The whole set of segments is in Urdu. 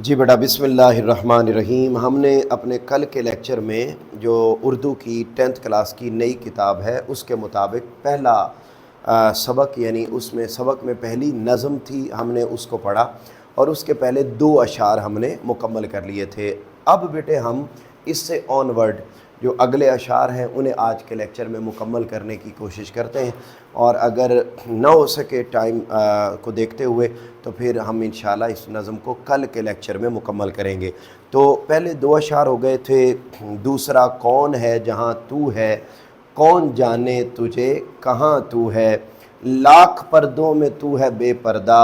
جی بیٹا، بسم اللہ الرحمن الرحیم۔ ہم نے اپنے کل کے لیکچر میں جو اردو کی 10th کلاس کی نئی کتاب ہے اس کے مطابق پہلا سبق، یعنی اس میں سبق میں پہلی نظم تھی، ہم نے اس کو پڑھا اور اس کے پہلے 2 اشعار ہم نے مکمل کر لیے تھے۔ اب بیٹے ہم اس سے آن ورڈ جو اگلے اشعار ہیں انہیں آج کے لیکچر میں مکمل کرنے کی کوشش کرتے ہیں، اور اگر نہ ہو سکے ٹائم کو دیکھتے ہوئے تو پھر ہم انشاءاللہ اس نظم کو کل کے لیکچر میں مکمل کریں گے۔ تو پہلے 2 اشعار ہو گئے تھے، دوسرا کون ہے جہاں تو ہے، کون جانے تجھے کہاں تو ہے، لاکھ پردوں میں تو ہے بے پردہ،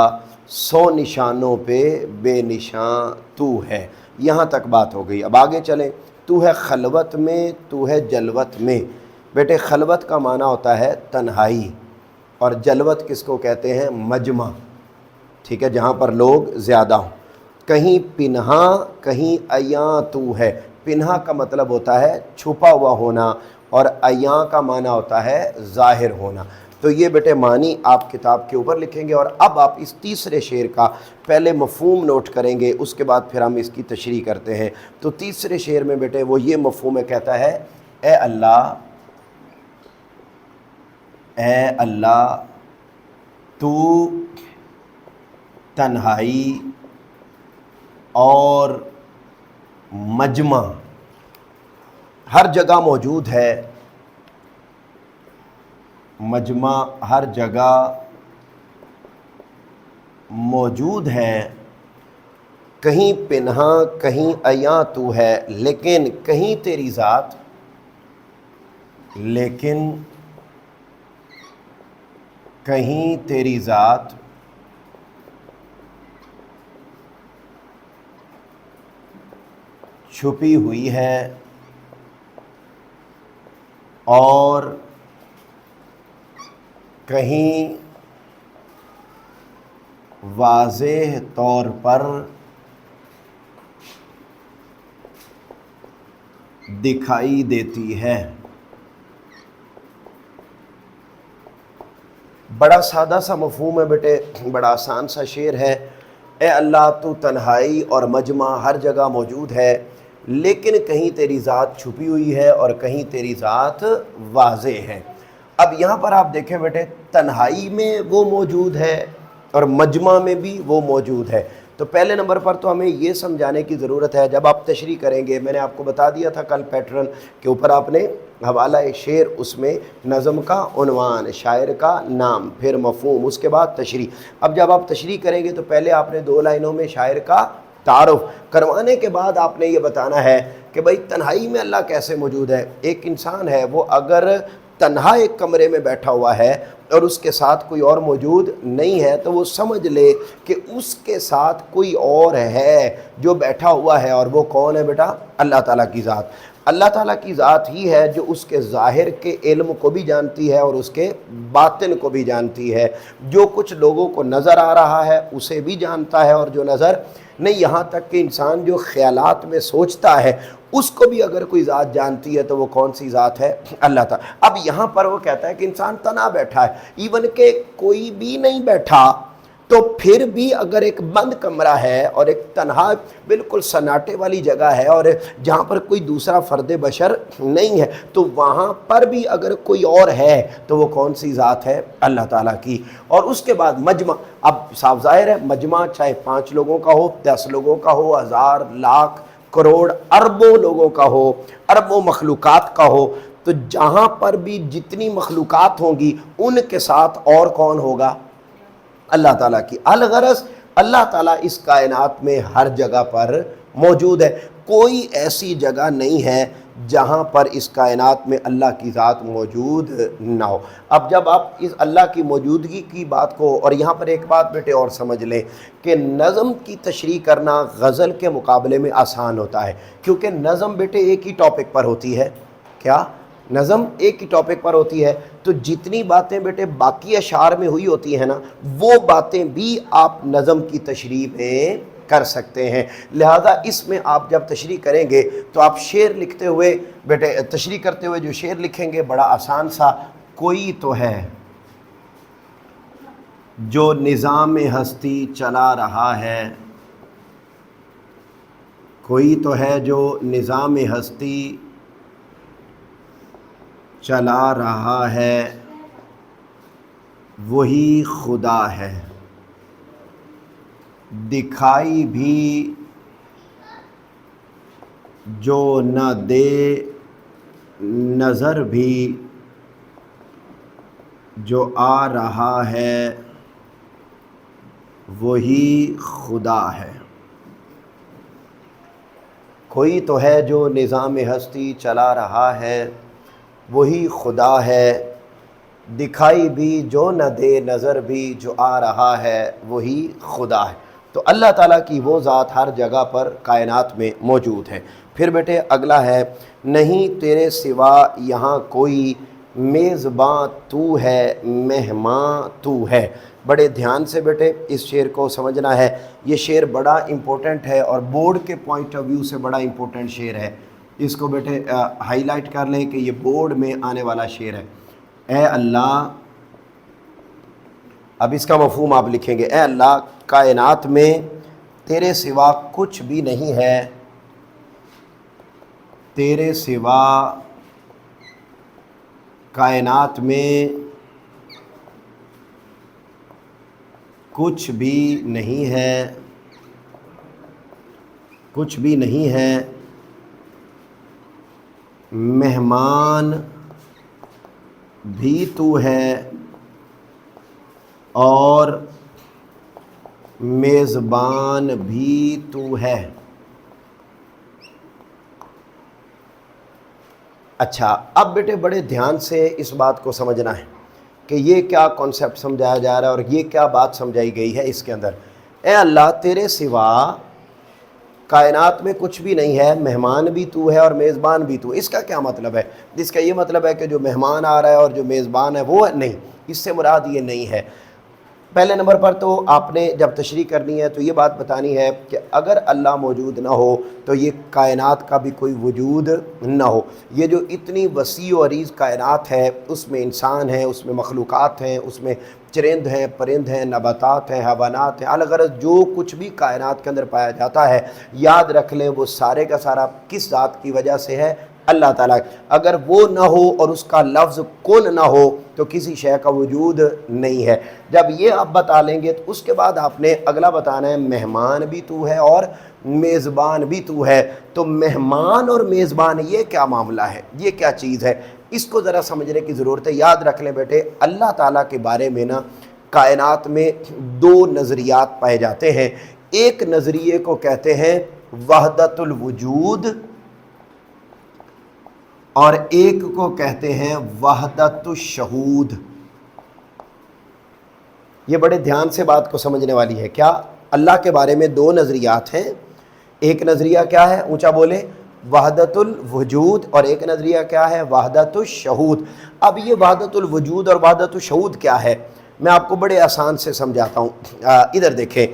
100 نشانوں پہ بے نشاں تو ہے۔ یہاں تک بات ہو گئی۔ اب آگے چلیں۔ تو ہے خلوت میں، تو ہے جلوت میں۔ بیٹے خلوت کا معنی ہوتا ہے تنہائی، اور جلوت کس کو کہتے ہیں؟ مجمع، ٹھیک ہے، جہاں پر لوگ زیادہ ہوں۔ کہیں پنہاں کہیں عیاں تو ہے۔ پنہاں کا مطلب ہوتا ہے چھپا ہوا ہونا، اور عیاں کا معنی ہوتا ہے ظاہر ہونا۔ تو یہ بیٹے معنی آپ کتاب کے اوپر لکھیں گے، اور اب آپ اس تیسرے شعر کا پہلے مفہوم نوٹ کریں گے، اس کے بعد پھر ہم اس کی تشریح کرتے ہیں۔ تو تیسرے شعر میں بیٹے وہ یہ مفہوم ہے، کہتا ہے اے اللہ، اے اللہ تو تنہائی اور مجمع ہر جگہ موجود ہے، مجمع ہر جگہ موجود ہے، کہیں پنہاں کہیں عیاں تو ہے، لیکن کہیں تیری ذات، لیکن کہیں تیری ذات چھپی ہوئی ہے اور کہیں واضح طور پر دکھائی دیتی ہے۔ بڑا سادہ سا مفہوم ہے بیٹے، بڑا آسان سا شعر ہے۔ اے اللہ تو تنہائی اور مجمع ہر جگہ موجود ہے، لیکن کہیں تیری ذات چھپی ہوئی ہے اور کہیں تیری ذات واضح ہے۔ اب یہاں پر آپ دیکھیں بیٹے، تنہائی میں وہ موجود ہے اور مجمع میں بھی وہ موجود ہے۔ تو پہلے نمبر پر تو ہمیں یہ سمجھانے کی ضرورت ہے، جب آپ تشریح کریں گے، میں نے آپ کو بتا دیا تھا کل پیٹرن کے اوپر، آپ نے حوالہ شعر، اس میں نظم کا عنوان، شاعر کا نام، پھر مفہوم، اس کے بعد تشریح۔ اب جب آپ تشریح کریں گے تو پہلے آپ نے 2 لائنوں میں شاعر کا تعارف کروانے کے بعد آپ نے یہ بتانا ہے کہ بھئی تنہائی میں اللہ کیسے موجود ہے۔ ایک انسان ہے، وہ اگر تنہا ایک کمرے میں بیٹھا ہوا ہے اور اس کے ساتھ کوئی اور موجود نہیں ہے، تو وہ سمجھ لے کہ اس کے ساتھ کوئی اور ہے جو بیٹھا ہوا ہے، اور وہ کون ہے بیٹا؟ اللہ تعالیٰ کی ذات۔ اللہ تعالیٰ کی ذات ہی ہے جو اس کے ظاہر کے علم کو بھی جانتی ہے اور اس کے باطن کو بھی جانتی ہے۔ جو کچھ لوگوں کو نظر آ رہا ہے اسے بھی جانتا ہے، اور جو نظر نہیں، یہاں تک کہ انسان جو خیالات میں سوچتا ہے اس کو بھی اگر کوئی ذات جانتی ہے تو وہ کون سی ذات ہے؟ اللہ تعالیٰ۔ اب یہاں پر وہ کہتا ہے کہ انسان تنہا بیٹھا ہے، ایون کہ کوئی بھی نہیں بیٹھا، تو پھر بھی اگر ایک بند کمرہ ہے اور ایک تنہا بالکل سناٹے والی جگہ ہے اور جہاں پر کوئی دوسرا فرد بشر نہیں ہے، تو وہاں پر بھی اگر کوئی اور ہے تو وہ کون سی ذات ہے؟ اللہ تعالیٰ کی۔ اور اس کے بعد مجمع، اب صاف ظاہر ہے مجمع چاہے 5 لوگوں کا ہو، 10 لوگوں کا ہو، 1000 لاکھ کروڑ اربوں لوگوں کا ہو، اربوں مخلوقات کا ہو، تو جہاں پر بھی جتنی مخلوقات ہوں گی ان کے ساتھ اور کون ہوگا؟ اللہ تعالیٰ کی۔ الغرض اللہ تعالیٰ اس کائنات میں ہر جگہ پر موجود ہے، کوئی ایسی جگہ نہیں ہے جہاں پر اس کائنات میں اللہ کی ذات موجود نہ ہو۔ اب جب آپ اس اللہ کی موجودگی کی بات کو، اور یہاں پر ایک بات بیٹے اور سمجھ لیں کہ نظم کی تشریح کرنا غزل کے مقابلے میں آسان ہوتا ہے، کیونکہ نظم بیٹے ایک ہی ٹاپک پر ہوتی ہے۔ کیا؟ نظم ایک ہی ٹاپک پر ہوتی ہے، تو جتنی باتیں بیٹے باقی اشعار میں ہوئی ہوتی ہیں نا، وہ باتیں بھی آپ نظم کی تشریح میں کر سکتے ہیں۔ لہذا اس میں آپ جب تشریح کریں گے تو آپ شعر لکھتے ہوئے بیٹے، تشریح کرتے ہوئے جو شعر لکھیں گے بڑا آسان سا، کوئی تو ہے جو نظام ہستی چلا رہا ہے، کوئی تو ہے جو نظام ہستی چلا رہا ہے وہی خدا ہے، دکھائی بھی جو نہ دے نظر بھی جو آ رہا ہے وہی خدا ہے۔ کوئی تو ہے جو نظام ہستی چلا رہا ہے وہی خدا ہے، دکھائی بھی جو نہ دے نظر بھی جو آ رہا ہے وہی خدا ہے۔ تو اللہ تعالیٰ کی وہ ذات ہر جگہ پر کائنات میں موجود ہے۔ پھر بیٹے اگلا ہے، نہیں تیرے سوا یہاں کوئی، میزباں تو ہے مہمان تو ہے۔ بڑے دھیان سے بیٹے اس شعر کو سمجھنا ہے، یہ شعر بڑا امپورٹنٹ ہے اور بورڈ کے پوائنٹ آف ویو سے بڑا امپورٹنٹ شعر ہے۔ اس کو بیٹے ہائی لائٹ کر لیں کہ یہ بورڈ میں آنے والا شعر ہے۔ اے اللہ، اب اس کا مفہوم آپ لکھیں گے، اے اللہ کائنات میں تیرے سوا کچھ بھی نہیں ہے، تیرے سوا کائنات میں کچھ بھی نہیں ہے، کچھ بھی نہیں ہے، مہمان بھی تو ہے اور میزبان بھی تو ہے۔ اچھا، اب بیٹے بڑے دھیان سے اس بات کو سمجھنا ہے کہ یہ کیا کانسیپٹ سمجھایا جا رہا ہے اور یہ کیا بات سمجھائی گئی ہے اس کے اندر۔ اے اللہ تیرے سوا کائنات میں کچھ بھی نہیں ہے، مہمان بھی تو ہے اور میزبان بھی تو۔ اس کا کیا مطلب ہے؟ اس کا یہ مطلب ہے کہ جو مہمان آ رہا ہے اور جو میزبان ہے وہ نہیں، اس سے مراد یہ نہیں ہے۔ پہلے نمبر پر تو آپ نے جب تشریح کرنی ہے تو یہ بات بتانی ہے کہ اگر اللہ موجود نہ ہو تو یہ کائنات کا بھی کوئی وجود نہ ہو۔ یہ جو اتنی وسیع و عریض کائنات ہے، اس میں انسان ہیں، اس میں مخلوقات ہیں، اس میں چرند ہیں، پرند ہیں، نباتات ہیں، حیوانات ہیں، الغرض جو کچھ بھی کائنات کے اندر پایا جاتا ہے، یاد رکھ لیں وہ سارے کا سارا کس ذات کی وجہ سے ہے؟ اللہ تعالیٰ۔ اگر وہ نہ ہو اور اس کا لفظ کن نہ ہو تو کسی شے کا وجود نہیں ہے۔ جب یہ آپ بتا لیں گے تو اس کے بعد آپ نے اگلا بتانا ہے مہمان بھی تو ہے اور میزبان بھی تو ہے۔ تو مہمان اور میزبان یہ کیا معاملہ ہے، یہ کیا چیز ہے، اس کو ذرا سمجھنے کی ضرورت ہے۔ یاد رکھ لیں بیٹے اللہ تعالیٰ کے بارے میں نا کائنات میں دو نظریات پائے جاتے ہیں۔ ایک نظریے کو کہتے ہیں وحدت الوجود اور ایک کو کہتے ہیں وحدت الشہود۔ یہ بڑے دھیان سے بات کو سمجھنے والی ہے۔ کیا اللہ کے بارے میں دو نظریات ہیں؟ ایک نظریہ کیا ہے؟ اونچا بولے، وحدت الوجود، اور ایک نظریہ کیا ہے؟ وحدت الشہود۔ اب یہ وحدت الوجود اور وحدت الشہود کیا ہے، میں آپ کو بڑے آسان سے سمجھاتا ہوں۔ ادھر دیکھیں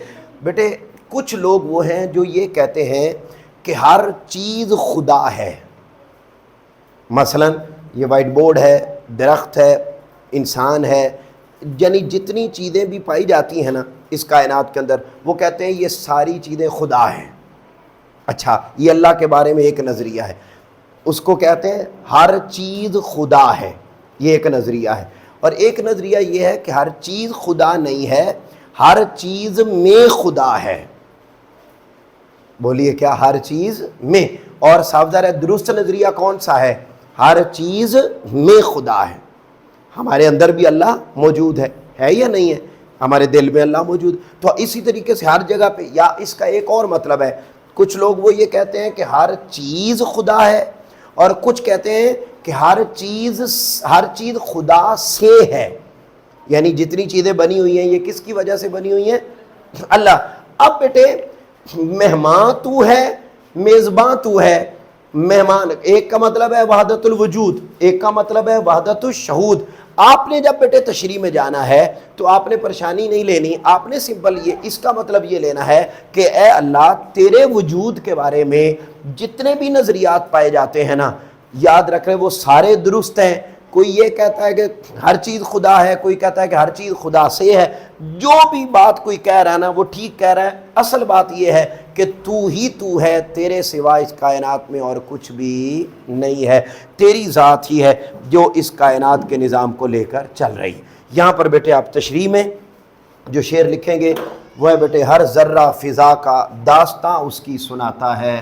بیٹے، کچھ لوگ وہ ہیں جو یہ کہتے ہیں کہ ہر چیز خدا ہے۔ مثلا یہ وائٹ بورڈ ہے، درخت ہے، انسان ہے، یعنی جتنی چیزیں بھی پائی جاتی ہیں نا اس کائنات کے اندر، وہ کہتے ہیں یہ ساری چیزیں خدا ہیں۔ اچھا، یہ اللہ کے بارے میں ایک نظریہ ہے، اس کو کہتے ہیں ہر چیز خدا ہے، یہ ایک نظریہ ہے۔ اور ایک نظریہ یہ ہے کہ ہر چیز خدا نہیں ہے، ہر چیز میں خدا ہے۔ بولیے کیا؟ ہر چیز میں۔ اور صاف ظاہر ہے درست نظریہ کون سا ہے؟ ہر چیز میں خدا ہے۔ ہمارے اندر بھی اللہ موجود ہے یا نہیں ہے؟ ہمارے دل میں اللہ موجود۔ تو اسی طریقے سے ہر جگہ پہ، یا اس کا ایک اور مطلب ہے، کچھ لوگ وہ یہ کہتے ہیں کہ ہر چیز خدا ہے، اور کچھ کہتے ہیں کہ ہر چیز خدا سے ہے، یعنی جتنی چیزیں بنی ہوئی ہیں یہ کس کی وجہ سے بنی ہوئی ہیں؟ اللہ۔ اب بیٹے مہمان تو ہے، میزبان تو ہے۔ مہمان ایک کا مطلب ہے وحدت الوجود، ایک کا مطلب ہے وحدت الشہود۔ آپ نے جب بیٹے تشریح میں جانا ہے تو آپ نے پریشانی نہیں لینی، آپ نے سمپل اس کا مطلب یہ لینا ہے کہ اے اللہ تیرے وجود کے بارے میں جتنے بھی نظریات پائے جاتے ہیں نا، یاد رکھ رہے وہ سارے درست ہیں، کوئی یہ کہتا ہے کہ ہر چیز خدا ہے، کوئی کہتا ہے کہ ہر چیز خدا سے ہے۔ جو بھی بات کوئی کہہ رہا ہے نا وہ ٹھیک کہہ رہا ہے۔ اصل بات یہ ہے کہ تو ہی تو ہے، تیرے سوا اس کائنات میں اور کچھ بھی نہیں ہے، تیری ذات ہی ہے جو اس کائنات کے نظام کو لے کر چل رہی۔ یہاں پر بیٹے آپ تشریح میں جو شعر لکھیں گے وہ ہے بیٹے، ہر ذرہ فضا کا داستاں اس کی سناتا ہے،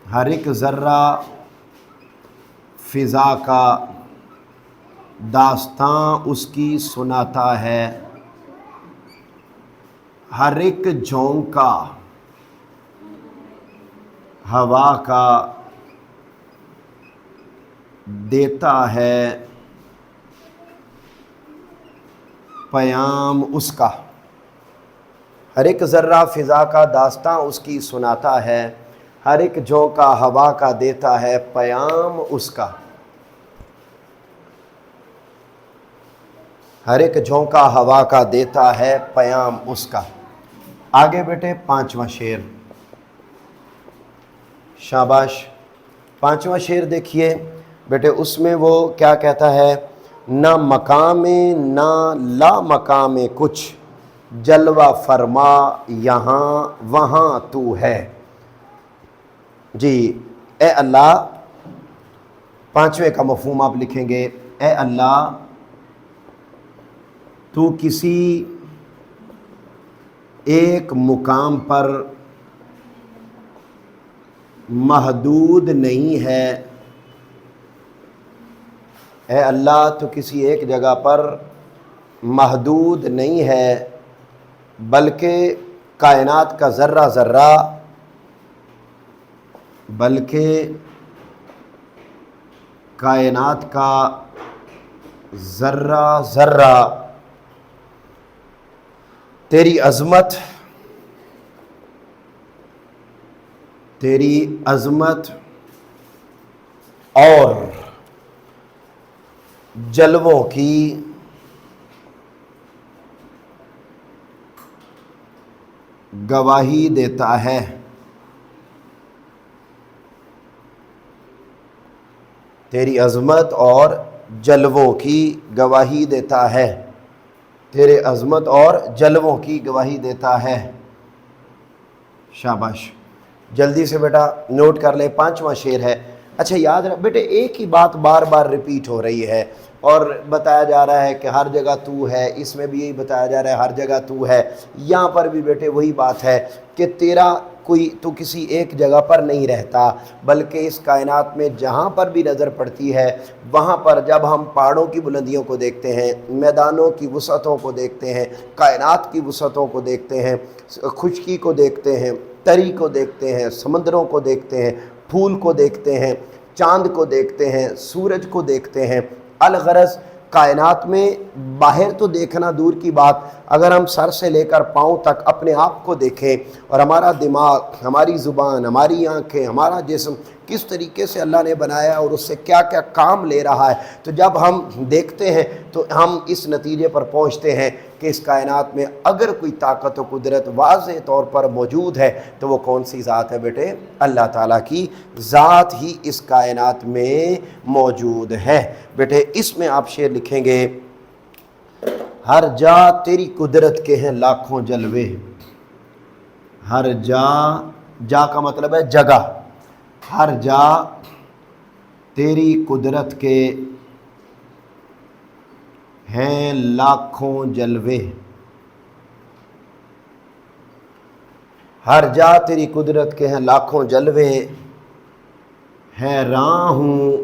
ہر ایک ذرہ فضا کا داستاں اس کی سناتا ہے، ہر ایک جھونکا ہوا کا دیتا ہے پیام اس کا، ہر ایک ذرہ فضا کا داستاں اس کی سناتا ہے، ہر ایک جھونکا ہوا کا دیتا ہے پیام اس کا، ہر ایک جھونکا ہوا کا دیتا ہے پیام اس کا۔ آگے بیٹے پانچواں شعر، شاباش، پانچواں شعر دیکھیے بیٹے، اس میں وہ کیا کہتا ہے، نہ مقام نہ لا مقام کچھ، جلوہ فرما یہاں وہاں تو ہے۔ جی اے اللہ، پانچویں کا مفہوم آپ لکھیں گے، اے اللہ تو کسی ایک مقام پر محدود نہیں ہے، اے اللہ تو کسی ایک جگہ پر محدود نہیں ہے، بلکہ کائنات کا ذرہ ذرہ، بلکہ کائنات کا ذرہ ذرہ تیری عظمت، تیری عظمت اور جلووں کی گواہی دیتا ہے۔ تیری عظمت اور جلووں کی گواہی دیتا ہے، تیرے عظمت اور جلووں کی گواہی دیتا ہے۔ شاباش، جلدی سے بیٹا نوٹ کر لے، پانچواں شعر ہے۔ اچھا یاد رکھ بیٹے، ایک ہی بات بار بار ریپیٹ ہو رہی ہے اور بتایا جا رہا ہے کہ ہر جگہ تو ہے، اس میں بھی یہی بتایا جا رہا ہے ہر جگہ تو ہے، یہاں پر بھی بیٹے وہی بات ہے کہ تیرا تو کسی ایک جگہ پر نہیں رہتا، بلکہ اس کائنات میں جہاں پر بھی نظر پڑتی ہے وہاں پر جب ہم پہاڑوں کی بلندیوں کو دیکھتے ہیں، میدانوں کی وسعتوں کو دیکھتے ہیں، کائنات کی وسعتوں کو دیکھتے ہیں، خشکی کو دیکھتے ہیں، تری کو دیکھتے ہیں، سمندروں کو دیکھتے ہیں، پھول کو دیکھتے ہیں، چاند کو دیکھتے ہیں، سورج کو دیکھتے ہیں، الغرض کائنات میں باہر تو دیکھنا دور کی بات، اگر ہم سر سے لے کر پاؤں تک اپنے آپ کو دیکھیں اور ہمارا دماغ، ہماری زبان، ہماری آنکھیں، ہمارا جسم کس طریقے سے اللہ نے بنایا اور اس سے کیا کیا کام لے رہا ہے، تو جب ہم دیکھتے ہیں تو ہم اس نتیجے پر پہنچتے ہیں کہ اس کائنات میں اگر کوئی طاقت و قدرت واضح طور پر موجود ہے تو وہ کون سی ذات ہے بیٹے؟ اللہ تعالیٰ کی ذات ہی اس کائنات میں موجود ہے۔ بیٹے اس میں آپ شعر لکھیں گے، ہر جا تیری قدرت کے ہیں لاکھوں جلوے، ہر جا، جا کا مطلب ہے جگہ، ہر جا تیری قدرت کے ہیں لاکھوں جلوے، ہر جا تیری قدرت کے ہیں لاکھوں جلوے، حیراں ہوں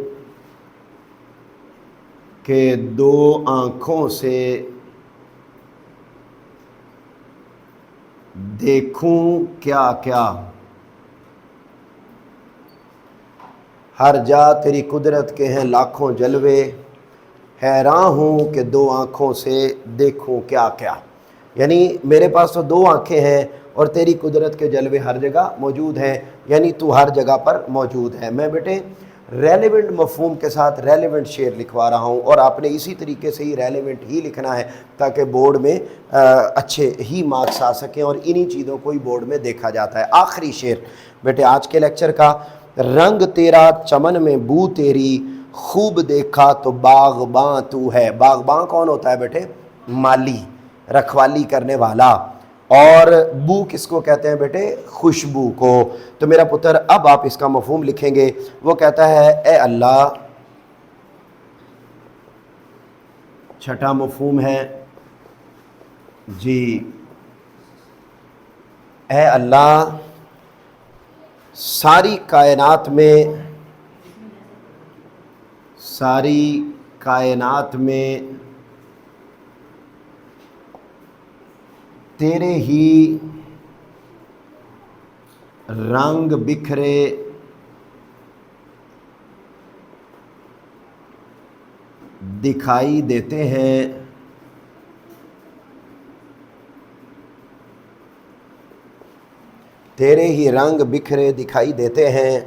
کہ دو آنکھوں سے دیکھوں کیا کیا، ہر جا تیری قدرت کے ہیں لاکھوں جلوے، حیراں ہوں کہ دو آنکھوں سے دیکھوں کیا کیا، یعنی میرے پاس تو دو آنکھیں ہیں اور تیری قدرت کے جلوے ہر جگہ موجود ہیں، یعنی تو ہر جگہ پر موجود ہے۔ میں بیٹے ریلیونٹ مفہوم کے ساتھ ریلیونٹ شعر لکھوا رہا ہوں اور آپ نے اسی طریقے سے ہی ریلیونٹ ہی لکھنا ہے تاکہ بورڈ میں اچھے ہی مارکس آ سکیں، اور انہی چیزوں کو ہی بورڈ میں دیکھا جاتا ہے۔ آخری شعر بیٹے آج کے لیکچر کا، رنگ تیرا چمن میں بو تیری، خوب دیکھا تو باغباں تو ہے۔ باغباں کون ہوتا ہے بیٹے؟ مالی، رکھوالی کرنے والا۔ اور بو کس کو کہتے ہیں بیٹے؟ خوشبو کو۔ تو میرا پتر اب آپ اس کا مفہوم لکھیں گے۔ وہ کہتا ہے اے اللہ، چھٹا مفہوم ہے جی، اے اللہ ساری کائنات میں تیرے ہی رنگ بکھرے دکھائی دیتے ہیں، تیرے ہی رنگ بکھرے دکھائی دیتے ہیں،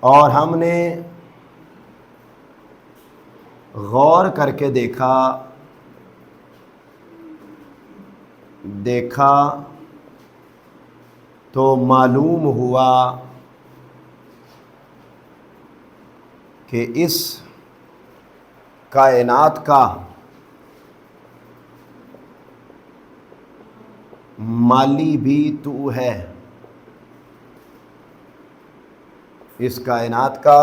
اور ہم نے غور کر کے دیکھا تو معلوم ہوا کہ اس کائنات کا مالی بھی تو ہے، اس کائنات کا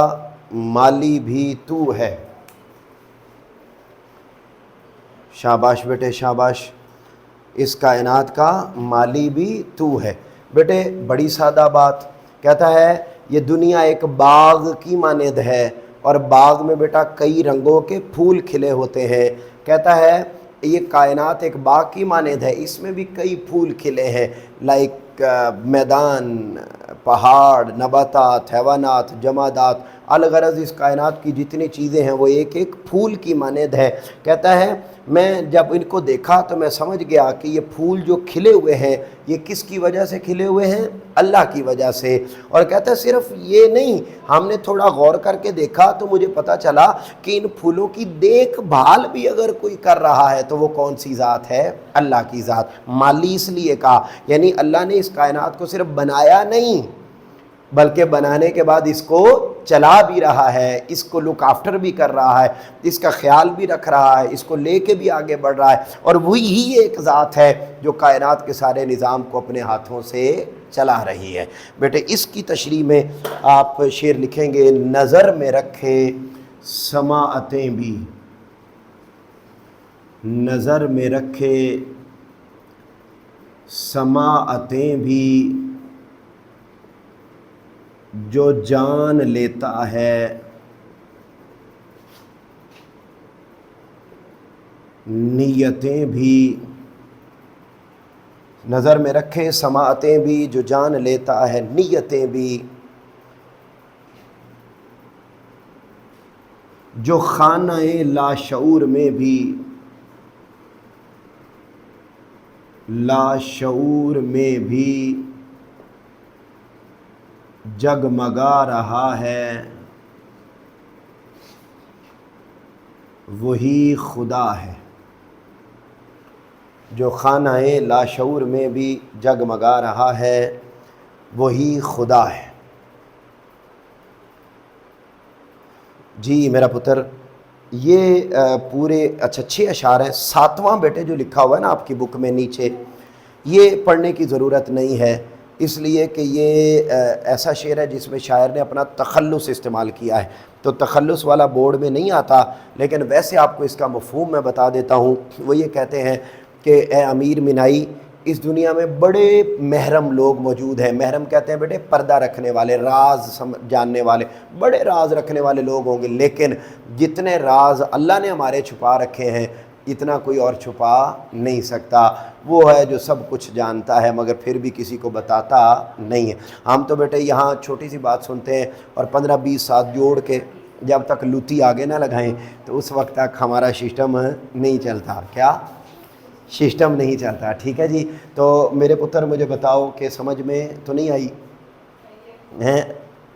مالی بھی تو ہے۔ شاباش بیٹے شاباش، اس کائنات کا مالی بھی تو ہے۔ بیٹے بڑی سادہ بات، کہتا ہے یہ دنیا ایک باغ کی مانند ہے، اور باغ میں بیٹا کئی رنگوں کے پھول کھلے ہوتے ہیں۔ کہتا ہے یہ کائنات ایک باغ کی مانند ہے، اس میں بھی کئی پھول کھلے ہیں، لائک میدان، پہاڑ، نباتات، حیوانات، جمادات، الغرض اس کائنات کی جتنی چیزیں ہیں وہ ایک ایک پھول کی مانند ہے۔ کہتا ہے میں جب ان کو دیکھا تو میں سمجھ گیا کہ یہ پھول جو کھلے ہوئے ہیں یہ کس کی وجہ سے کھلے ہوئے ہیں؟ اللہ کی وجہ سے۔ اور کہتا ہے صرف یہ نہیں، ہم نے تھوڑا غور کر کے دیکھا تو مجھے پتا چلا کہ ان پھولوں کی دیکھ بھال بھی اگر کوئی کر رہا ہے تو وہ کون سی ذات ہے؟ اللہ کی ذات۔ مالی اس لیے کہا، یعنی اللہ نے اس کائنات کو صرف بنایا نہیں بلکہ بنانے کے بعد اس کو چلا بھی رہا ہے، اس کو لک آفٹر بھی کر رہا ہے، اس کا خیال بھی رکھ رہا ہے، اس کو لے کے بھی آگے بڑھ رہا ہے، اور وہی ایک ذات ہے جو کائنات کے سارے نظام کو اپنے ہاتھوں سے چلا رہی ہے۔ بیٹے اس کی تشریح میں آپ شعر لکھیں گے، نظر میں رکھے سماعتیں بھی، نظر میں رکھے سماعتیں بھی، جو جان لیتا ہے نیتیں بھی، نظر میں رکھے سماعتیں بھی، جو جان لیتا ہے نیتیں بھی، جو خانہ لاشعور میں بھی، لاشعور میں بھی جگمگا رہا ہے، وہی خدا ہے۔ جو خانہ لاشعور میں بھی جگمگا رہا ہے وہی خدا ہے۔ جی میرا پتر یہ پورے اچھا 6 اشعار ہیں۔ 7واں بیٹے جو لکھا ہوا ہے نا آپ کی بک میں نیچے، یہ پڑھنے کی ضرورت نہیں ہے، اس لیے کہ یہ ایسا شعر ہے جس میں شاعر نے اپنا تخلص استعمال کیا ہے، تو تخلص والا بورڈ میں نہیں آتا، لیکن ویسے آپ کو اس کا مفہوم میں بتا دیتا ہوں۔ وہ یہ کہتے ہیں کہ اے امیر منائی، اس دنیا میں بڑے محرم لوگ موجود ہیں۔ محرم کہتے ہیں بیٹے پردہ رکھنے والے، راز جاننے والے، بڑے راز رکھنے والے لوگ ہوں گے، لیکن جتنے راز اللہ نے ہمارے چھپا رکھے ہیں اتنا کوئی اور چھپا نہیں سکتا۔ وہ ہے جو سب کچھ جانتا ہے مگر پھر بھی کسی کو بتاتا نہیں ہے۔ ہم تو بیٹے یہاں چھوٹی سی بات سنتے ہیں اور 15-20 ساتھ جوڑ کے جب تک لوتی آگے نہ لگائیں تو اس وقت تک ہمارا سسٹم نہیں چلتا۔ کیا سسٹم نہیں چلتا؟ ٹھیک ہے جی۔ تو میرے پتر مجھے بتاؤ کہ سمجھ میں تو نہیں آئی؟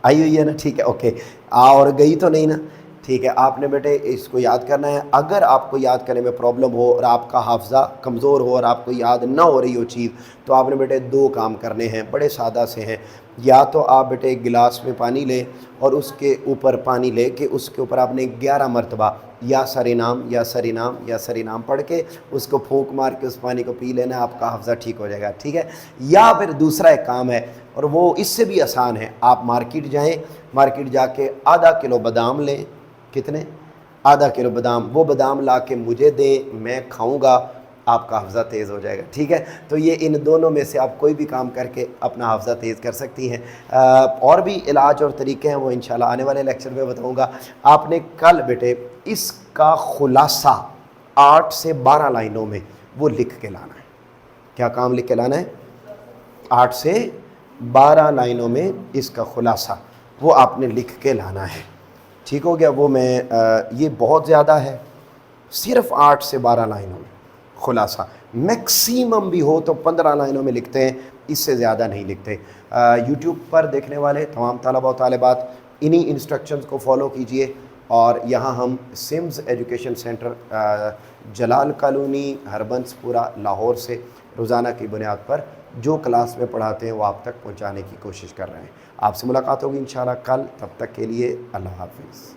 آئی ہوئی ہے نا؟ ٹھیک ہے، اوکے۔ اور گئی تو نہیں نا؟ ٹھیک ہے، آپ نے بیٹے اس کو یاد کرنا ہے۔ اگر آپ کو یاد کرنے میں پرابلم ہو اور آپ کا حافظہ کمزور ہو اور آپ کو یاد نہ ہو رہی ہو چیز، تو آپ نے بیٹے 2 کام کرنے ہیں، بڑے سادہ سے ہیں۔ یا تو آپ بیٹے ایک گلاس میں پانی لیں اور اس کے اوپر پانی لے کے اس کے اوپر آپ نے 11 مرتبہ یا سرینام یا سرینام یا سرینام پڑھ کے اس کو پھونک مار کے اس پانی کو پی لینا، آپ کا حافظہ ٹھیک ہو جائے گا، ٹھیک ہے۔ یا پھر دوسرا ایک کام ہے اور وہ اس سے بھی آسان ہے، آپ مارکیٹ جائیں، مارکیٹ جا کے آدھا کلو بادام لیں۔ کتنے؟ آدھا کلو بادام، وہ بادام لا کے مجھے دیں، میں کھاؤں گا، آپ کا حافظہ تیز ہو جائے گا، ٹھیک ہے۔ تو یہ ان دونوں میں سے آپ کوئی بھی کام کر کے اپنا حافظہ تیز کر سکتی ہیں۔ اور بھی علاج اور طریقے ہیں، وہ انشاءاللہ آنے والے لیکچر میں بتاؤں گا۔ آپ نے کل بیٹے اس کا خلاصہ 8 سے 12 لائنوں میں وہ لکھ کے لانا ہے۔ کیا کام لکھ کے لانا ہے؟ 8 سے 12 لائنوں میں اس کا خلاصہ وہ آپ نے لکھ کے لانا ہے، ٹھیک ہو گیا۔ وہ میں یہ بہت زیادہ ہے، صرف 8 سے 12 لائنوں میں خلاصہ، میکسیمم بھی ہو تو 15 لائنوں میں لکھتے ہیں، اس سے زیادہ نہیں لکھتے۔ یوٹیوب پر دیکھنے والے تمام طلبہ و طالبات انہی انسٹرکشنز کو فالو کیجئے۔ اور یہاں ہم سمز ایجوکیشن سینٹر جلال کالونی ہربنس پورہ لاہور سے روزانہ کی بنیاد پر جو کلاس میں پڑھاتے ہیں وہ آپ تک پہنچانے کی کوشش کر رہے ہیں۔ آپ سے ملاقات ہوگی انشاءاللہ کل، تب تک کے لیے اللہ حافظ۔